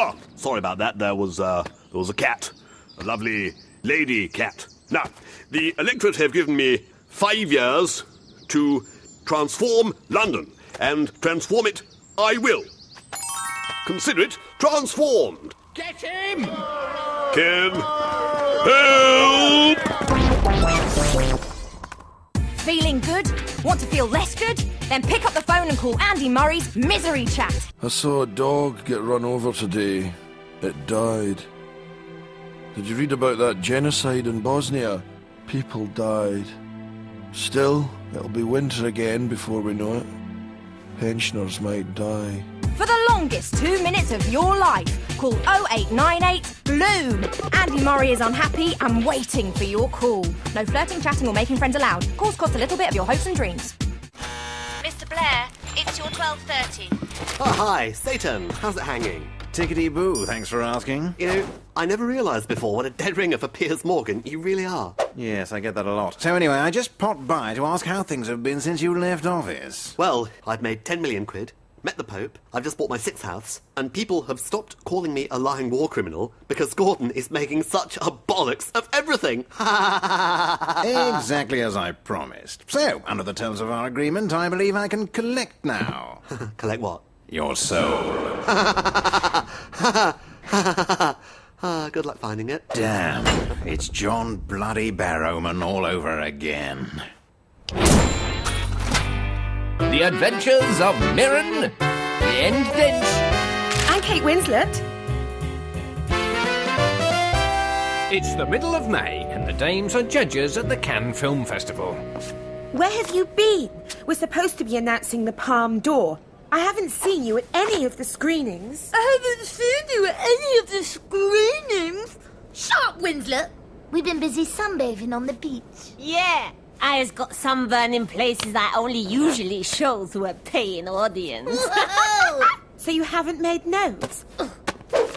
Oh, sorry about that. There was a cat. A lovely lady cat. Now, the electorate have given me 5 years to transform London, and transform it I will. Consider it transformed. Get him! Kid, help! Feeling good? Want to feel less good? Then pick up the phone and call Andy Murray's Misery Chat. I saw a dog get run over today. It died. Did you read about that genocide in Bosnia? People died. Still, it'll be winter again before we know it. Pensioners might die. For the longest 2 minutes of your life, call 0898 BLOOM. Andy Murray is unhappy and waiting for your call. No flirting, chatting or making friends allowed. Calls cost a little bit of your hopes and dreams. Mr. Blair, it's your 12:30. Oh, hi, Satan. How's it hanging? Tickety-boo, thanks for asking. You know, I never realised before what a dead ringer for Piers Morgan you really are. Yes, I get that a lot. So anyway, I just popped by to ask how things have been since you left office. Well, I've made 10 million quid, met the Pope, I've just bought my 6th house, and people have stopped calling me a lying war criminal because Gordon is making such a bollocks of everything. Exactly as I promised. So, under the terms of our agreement, I believe I can collect now. Collect what? Your soul. Good luck finding it. Damn, it's John Bloody Barrowman all over again. The Adventures of Mirren, the End Dench, and Kate Winslet. It's the middle of May, and the dames are judges at the Cannes Film Festival. Where have you been? We're supposed to be announcing the Palme d'Or. I haven't seen you at any of the screenings. I haven't seen you at any of the screenings. Shut up, Winslet. We've been busy sunbathing on the beach. Yeah, I've got sunburn in places I only usually show to a paying audience. So you haven't made notes?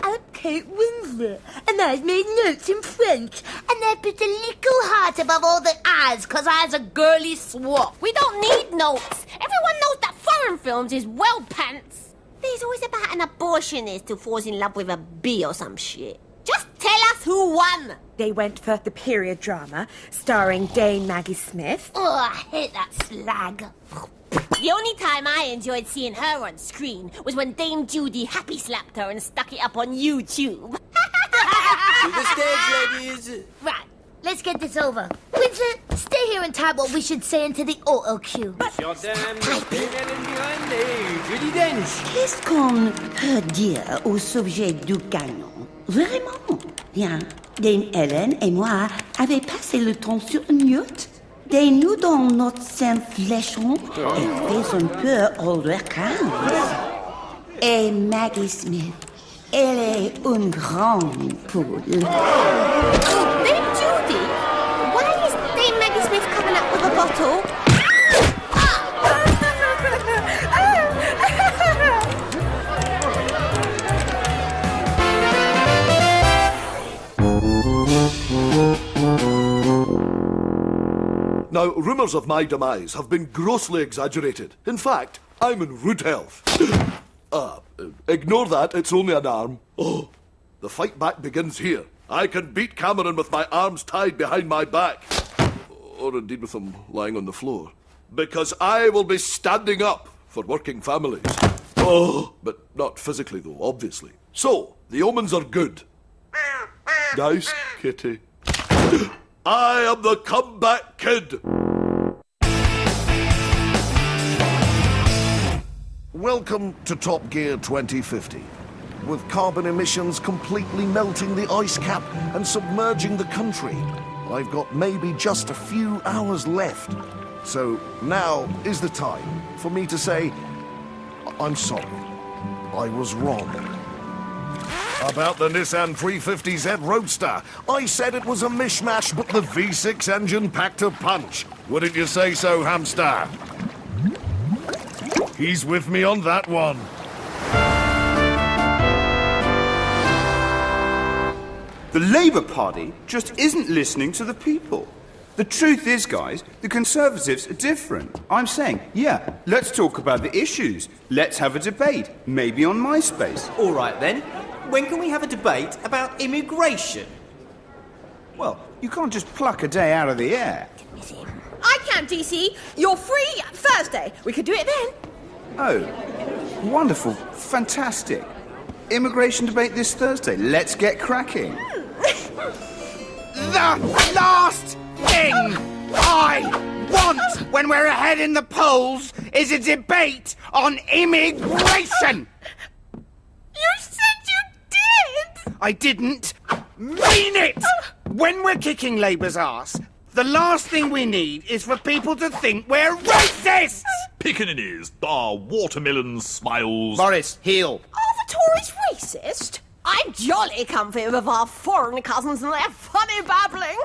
I'm Kate Winslet, and I've made notes in French, and I put a little heart above all the I's, because I's a girly swap. We don't need notes. Everyone knows that foreign films is well pants. There's always about an abortionist who falls in love with a bee or some shit. Just tell us who won. They went for the period drama, starring Dame Maggie Smith. Oh, I hate that slag. The only time I enjoyed seeing her on screen was when Dame Judy happy slapped her and stuck it up on YouTube. To the stage, ladies. Right, let's get this over. Winslet, stay here and type what we should say into the auto cue. Judy Dench. Qu'est-ce qu'on peut dire au sujet du canon? Vraiment? Bien, Dame Helen et moi avaient passé le temps sur une yacht. Des nœuds dans notre sein fléchon et fait un peu older Et Maggie Smith, elle est une grande poule. Dame Judy? Why is Dame Maggie Smith coming up with a bottle? Now, rumours of my demise have been grossly exaggerated. In fact, I'm in rude health. Ignore that, it's only an arm. Oh, the fight back begins here. I can beat Cameron with my arms tied behind my back. Or indeed with them lying on the floor. Because I will be standing up for working families. Oh, but not physically though, obviously. So, the omens are good. Nice kitty. I am the comeback kid. Welcome to Top Gear 2050. With carbon emissions completely melting the ice cap and submerging the country, I've got maybe just a few hours left. So now is the time for me to say, I'm sorry. I was wrong. About the Nissan 350Z Roadster. I said it was a mishmash, but the V6 engine packed a punch. Wouldn't you say so, hamster? He's with me on that one. The Labour Party just isn't listening to the people. The truth is, guys, the Conservatives are different. I'm saying, yeah, let's talk about the issues. Let's have a debate, maybe on MySpace. All right, then. when can we have a debate about immigration? Well, you can't just pluck a day out of the air. I can, DC. You're free Thursday. We could do it then. Oh, wonderful, fantastic. Immigration debate this Thursday. Let's get cracking. The last thing I want when we're ahead in the polls is a debate on immigration. You said you did. I didn't mean it. When we're kicking Labour's arse, the last thing we need is for people to think we're racist. Piccaninnies, watermelon smiles. Boris, heel. Are the Tories racist? I'm jolly comfy with our foreign cousins and their funny babbling.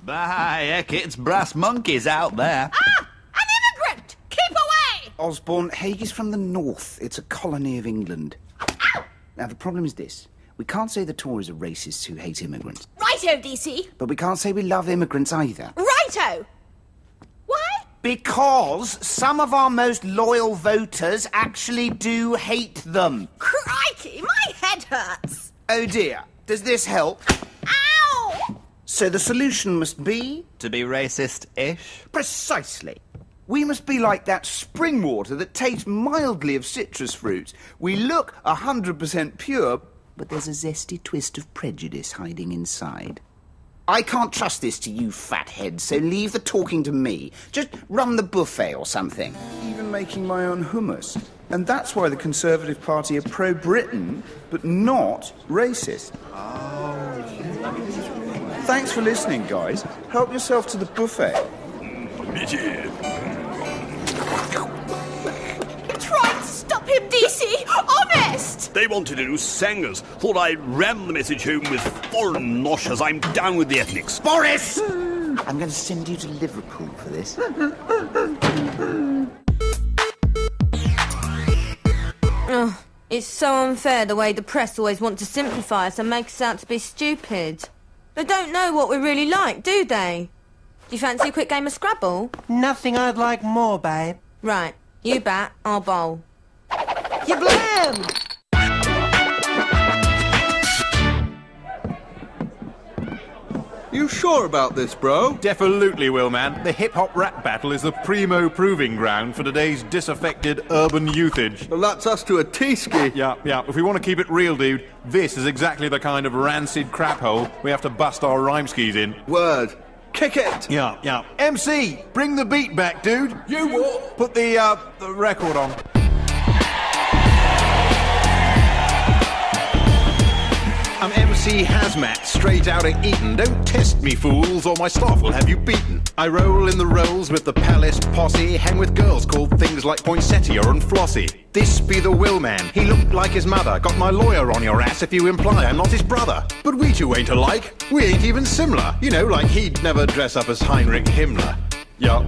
Bye, heck, it's brass monkeys out there. Ah! An immigrant! Keep away! Osborne, Hague is from the north. It's a colony of England. Ow! Now, the problem is this. We can't say the Tories are racists who hate immigrants. Righto, DC. But we can't say we love immigrants either. Righto. Why? Because some of our most loyal voters actually do hate them. Crikey, my head hurts. Oh dear. Does this help? Ow! So the solution must be? To be racist-ish? Precisely. We must be like that spring water that tastes mildly of citrus fruits. We look 100% pure, but there's a zesty twist of prejudice hiding inside. I can't trust this to you fatheads, so leave the talking to me. Just run the buffet or something. Even making my own hummus. And that's why the Conservative Party are pro-Britain, but not racist. Thanks for listening, guys. Help yourself to the buffet. Try to stop him, DC. Honest. They wanted to do sangers. Thought I'd ram the message home with foreign noshers. I'm down with the ethnics. Boris! I'm going to send you to Liverpool for this. Oh, it's so unfair the way the press always want to simplify us and make us out to be stupid. They don't know what we really like, do they? Do you fancy a quick game of Scrabble? Nothing I'd like more, babe. Right, you bat, I'll bowl. You blam! You sure about this, bro? Definitely, Will, man. The hip-hop rap battle is the primo proving ground for today's disaffected urban youthage. Well, that's us to a T-ski. Yeah. If we want to keep it real, dude, this is exactly the kind of rancid crap hole we have to bust our rhyme skis in. Word. Kick it! Yeah. MC, bring the beat back, dude. You what? Put the record on. I'm MC Hazmat, straight out of Eton. Don't test me, fools, or my staff will have you beaten. I roll in the rolls with the palace posse, hang with girls called things like Poinsettia and Flossie. This be the Will man, he looked like his mother. Got my lawyer on your ass if you imply I'm not his brother. But we two ain't alike, we ain't even similar. You know, like he'd never dress up as Heinrich Himmler. Yeah.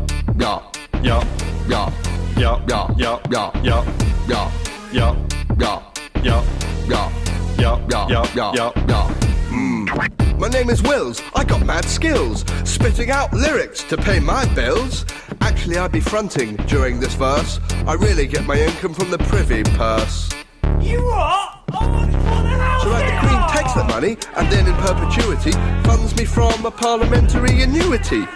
My name is Wills. I got mad skills, spitting out lyrics to pay my bills. Actually, I'd be fronting during this verse. I really get my income from the privy purse. You what? Oh, what the hell? So like the Queen takes the money and then in perpetuity funds me from a parliamentary annuity.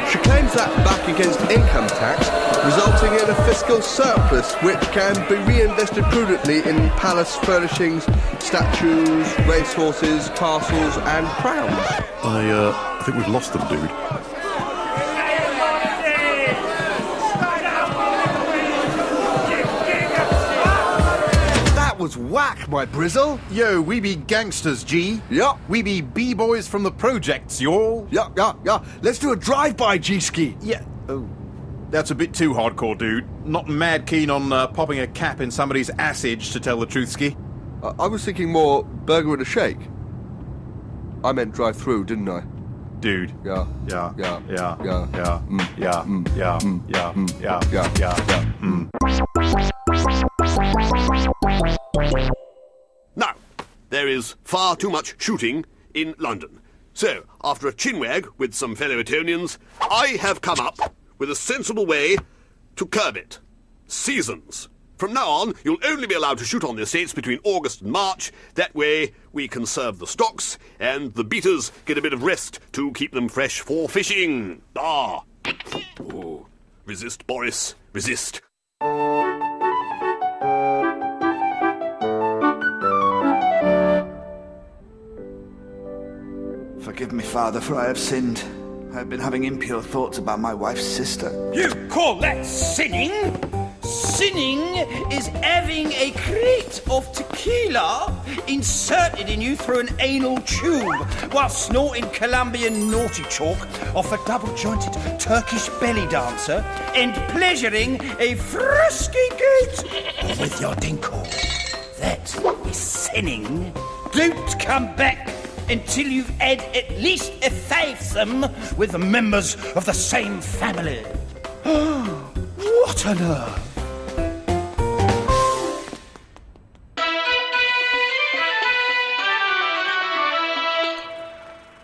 She claims that back against income tax, resulting in a fiscal surplus which can be reinvested prudently in palace furnishings, statues, racehorses, castles and crowns. I think we've lost them, dude. That was whack, my brizzle. Yo, we be gangsters, G. Yup. We be B-boys from the projects, y'all. Yup. Let's do a drive-by, G-ski. Yeah. Oh. That's a bit too hardcore, dude. Not mad keen on popping a cap in somebody's assage, to tell the truth, ski. I was thinking more burger and a shake. I meant drive-through, didn't I? Dude. Yeah. Now, there is far too much shooting in London. So, after a chinwag with some fellow Etonians, I have come up with a sensible way to curb it. Seasons. from now on, you'll only be allowed to shoot on the estates between August and March. That way, we conserve the stocks, and the beaters get a bit of rest to keep them fresh for fishing. Ah! Oh, resist, Boris, resist. Forgive me, Father, for I have sinned. I've been having impure thoughts about my wife's sister. You call that sinning? Sinning is having a crate of tequila inserted in you through an anal tube while snorting Colombian naughty chalk off a double-jointed Turkish belly dancer and pleasuring a frisky gate with your dinkle. That is sinning. Don't come back until you've had at least a threesome with members of the same family. What on earth?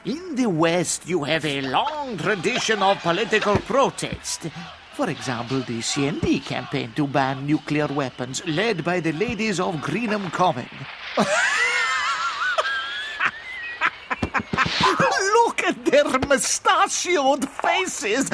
In the West, you have a long tradition of political protest. For example, the CND campaign to ban nuclear weapons, led by the ladies of Greenham Common. Look at their mustachioed faces.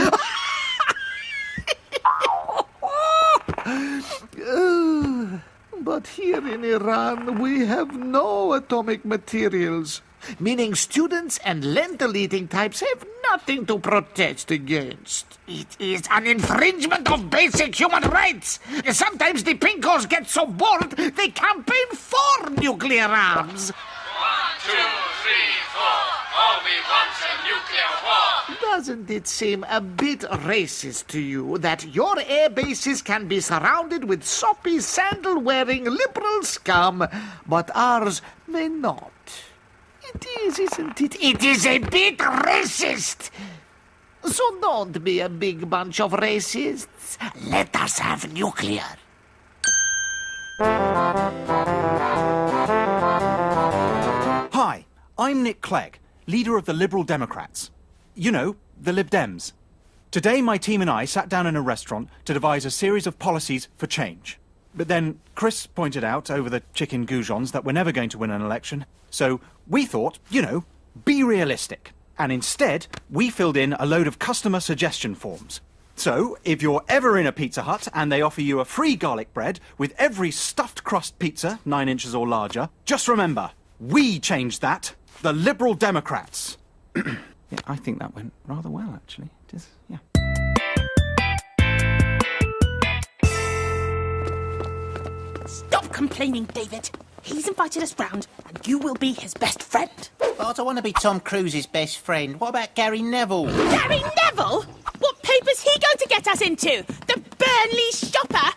But here in Iran, we have no atomic materials, meaning students and lentil-eating types have nothing to protest against. It is an infringement of basic human rights. Sometimes the pinkos get so bored, they campaign for nuclear arms. 1, 2, 3, 4. All we want's a nuclear war. Doesn't it seem a bit racist to you that your air bases can be surrounded with soppy, sandal-wearing liberal scum, but ours may not? It is, isn't it? It is a bit racist. So don't be a big bunch of racists. Let us have nuclear. Hi, I'm Nick Clegg, leader of the Liberal Democrats. You know, the Lib Dems. Today, my team and I sat down in a restaurant to devise a series of policies for change. But then Chris pointed out over the chicken goujons that we're never going to win an election. So we thought, you know, be realistic. And instead, we filled in a load of customer suggestion forms. So, if you're ever in a Pizza Hut and they offer you a free garlic bread with every stuffed crust pizza, 9 inches or larger, just remember, we changed that. The Liberal Democrats. Yeah, I think that went rather well, actually. It is, yeah. Stop complaining, David. He's invited us round, and you will be his best friend. But I don't want to be Tom Cruise's best friend. What about Gary Neville? Gary Neville? What paper's he going to get us into? The Burnley Shopper?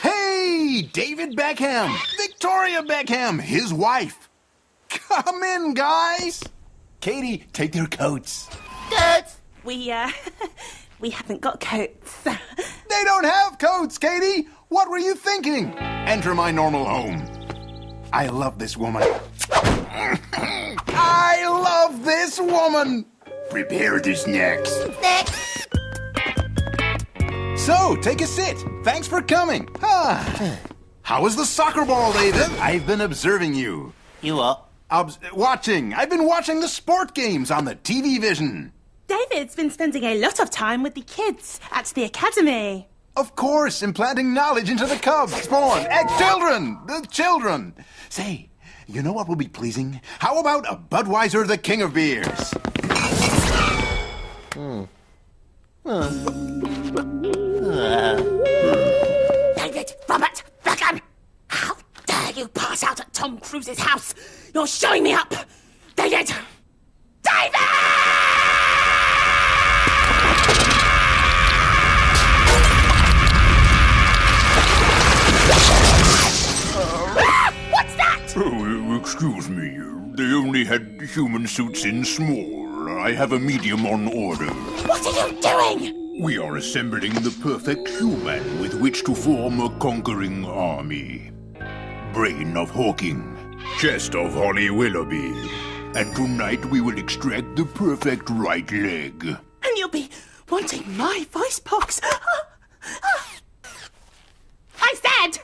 Hey, David Beckham! Victoria Beckham, his wife. Come in, guys. Katie, take their coats. Coats? We haven't got coats. They don't have coats, Katie! What were you thinking? Enter my normal home. I love this woman. I love this woman! Prepare the snacks. Next. So, take a sit. Thanks for coming. How was the soccer ball, David? I've been observing you. You what? Watching. I've been watching the sport games on the TV vision. David's been spending a lot of time with the kids at the academy. Of course, implanting knowledge into the cubs, spawn, the children. Say, you know what will be pleasing? How about a Budweiser, the king of beers? David, Robert, Beckham! How dare you pass out at Tom Cruise's house? You're showing me up! David! David! What's that? Oh, excuse me. They only had human suits in small. I have a medium on order. What are you doing? We are assembling the perfect human with which to form a conquering army. Brain of Hawking, chest of Holly Willoughby, and tonight we will extract the perfect right leg. And you'll be wanting my voice box. I said,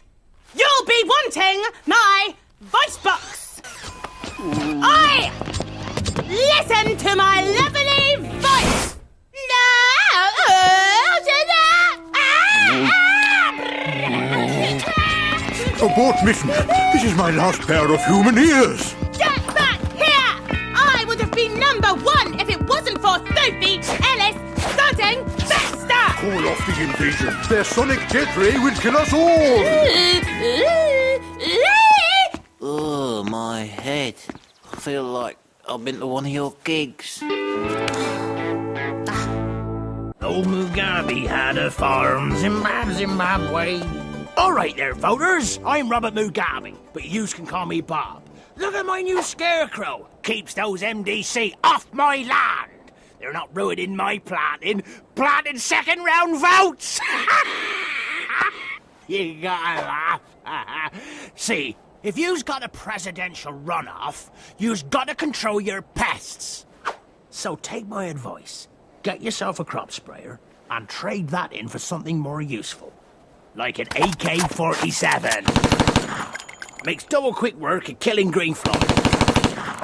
you'll be wanting my voice box. I listen to my lovely voice. Abort mission. This is my last pair of human ears. Get back here! I would have been #1 if it wasn't for Sophie Ellis starting Baxter! Call off the invasion. Their sonic jet ray will kill us all. Oh, my head. I feel like I've been to one of your gigs. Old Mugabe had a farm, Zimbabwe. All right there, voters. I'm Robert Mugabe, but yous can call me Bob. Look at my new scarecrow. Keeps those MDC off my land. They're not ruining my planting second-round votes. You gotta laugh. See, if you's got a presidential runoff, you's gotta control your pests. So take my advice. Get yourself a crop sprayer and trade that in for something more useful. Like an AK-47. Makes double quick work at killing greenfly.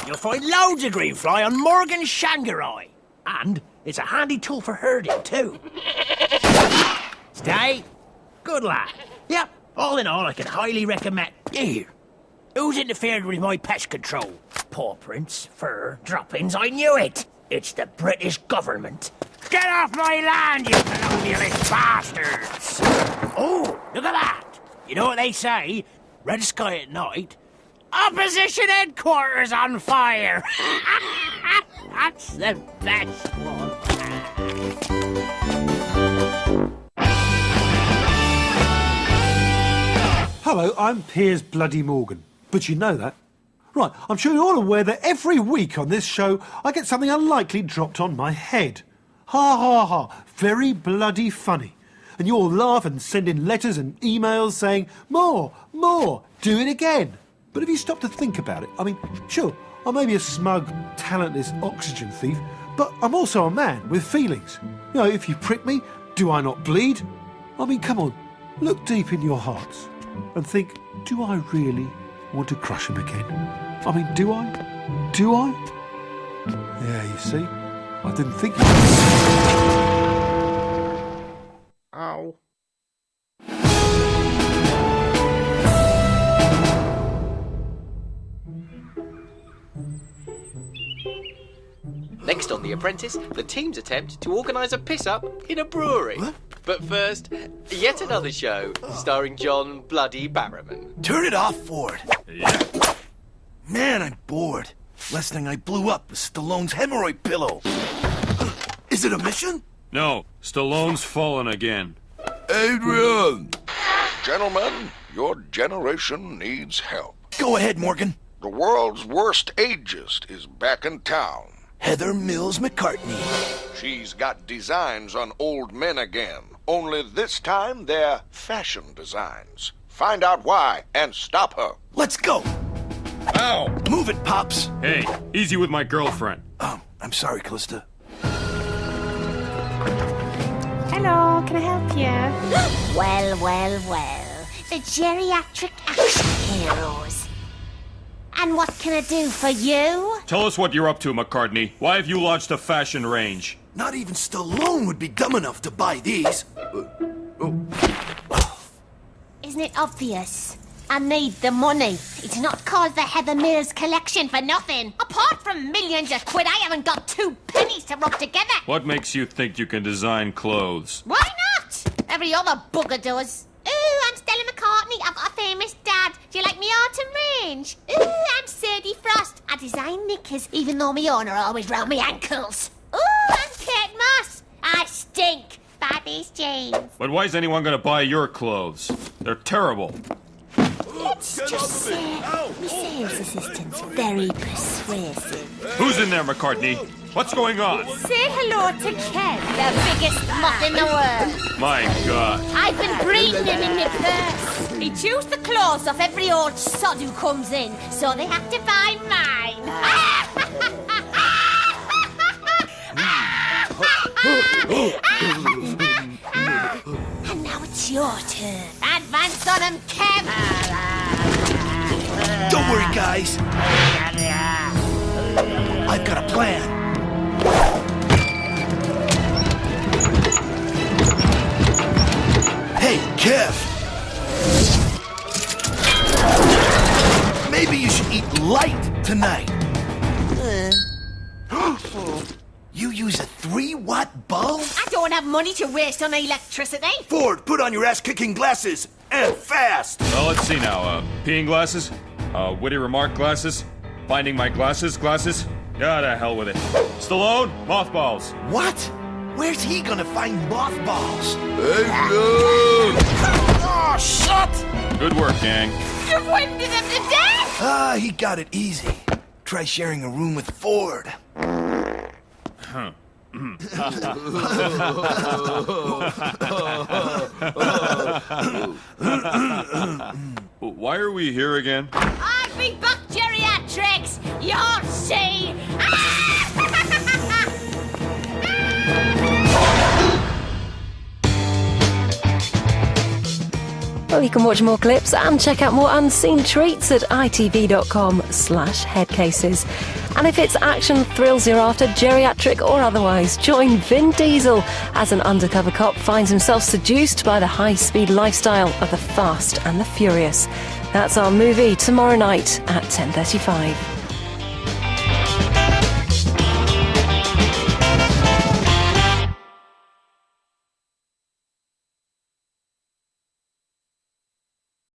You'll find loads of greenfly on Morgan Shanghai. And it's a handy tool for herding, too. Stay. Good lad. Yep, all in all, I can highly recommend... Here. Who's interfered with my pest control? Paw prints, fur, droppings, I knew it. It's the British government. Get off my land, you colonialist bastards! Oh, look at that! You know what they say? Red sky at night. Opposition headquarters on fire! That's the best one. Hello, I'm Piers Bloody Morgan. But you know that. Right, I'm sure you're all aware that every week on this show I get something unlikely dropped on my head. Ha ha ha, very bloody funny. And you all laugh and send in letters and emails saying, more, do it again. But if you stop to think about it, I mean, sure, I may be a smug, talentless oxygen thief, but I'm also a man with feelings. You know, if you prick me, do I not bleed? I mean, come on, look deep in your hearts and think, do I really want to crush him again? I mean, do I? Do I? Yeah, you see, I didn't think you would. Ow. Next on The Apprentice, the team's attempt to organise a piss-up in a brewery. What? But first, yet another show starring John Bloody Barrowman. Turn it off, Ford. Yeah. Man, I'm bored. Last thing I blew up was Stallone's hemorrhoid pillow. Is it a mission? No, Stallone's fallen again. Adrian! Gentlemen, your generation needs help. Go ahead, Morgan. The world's worst ageist is back in town. Heather Mills McCartney. She's got designs on old men again. Only this time they're fashion designs. Find out why and stop her. Let's go. Ow! Move it, Pops. Hey, easy with my girlfriend. I'm sorry, Callista. Hello, can I help you? Well. The geriatric action heroes. And what can I do for you? Tell us what you're up to, McCartney. Why have you launched a fashion range? Not even Stallone would be dumb enough to buy these. Isn't it obvious? I need the money. It's not called the Heather Mills collection for nothing. Apart from millions of quid, I haven't got 2 pennies to rub together. What makes you think you can design clothes? Why not? Every other bugger does. Ooh, I'm Stella McCartney. I've got a famous dad. Do you like me art and range? Ooh, I'm Sadie Frost. I design knickers, even though my own are always round my ankles. Ooh, I'm Kate Moss. I stink. Buy these jeans. But why is anyone going to buy your clothes? They're terrible. Let's just say my sales assistant's very persuasive. Who's in there, McCartney? What's going on? Say hello to Ken, the biggest moth in the world. My God. I've been breeding him in my purse. He chews the clothes off every old sod who comes in, so they have to buy mine. And now it's your turn. Advance on him, Kev! Don't worry, guys. I've got a plan. Hey, Kev! Maybe you should eat light tonight. You use a 3-watt bulb? I don't have money to waste on electricity. Ford, put on your ass-kicking glasses, and fast! Well, let's see now. Peeing glasses? Witty remark glasses? Finding my glasses? Yeah, to hell with it. Stallone, mothballs. What? Where's he gonna find mothballs? Oh, shut! Good work, gang. You've winded him to death! He got it easy. Try sharing a room with Ford. Huh. Why are we here again? I'll be back geriatrics! You'll see! Well, you can watch more clips and check out more unseen treats at itv.com/headcases. And if it's action thrills you're after, geriatric or otherwise, join Vin Diesel as an undercover cop finds himself seduced by the high-speed lifestyle of the Fast and the Furious. That's our movie tomorrow night at 10:35.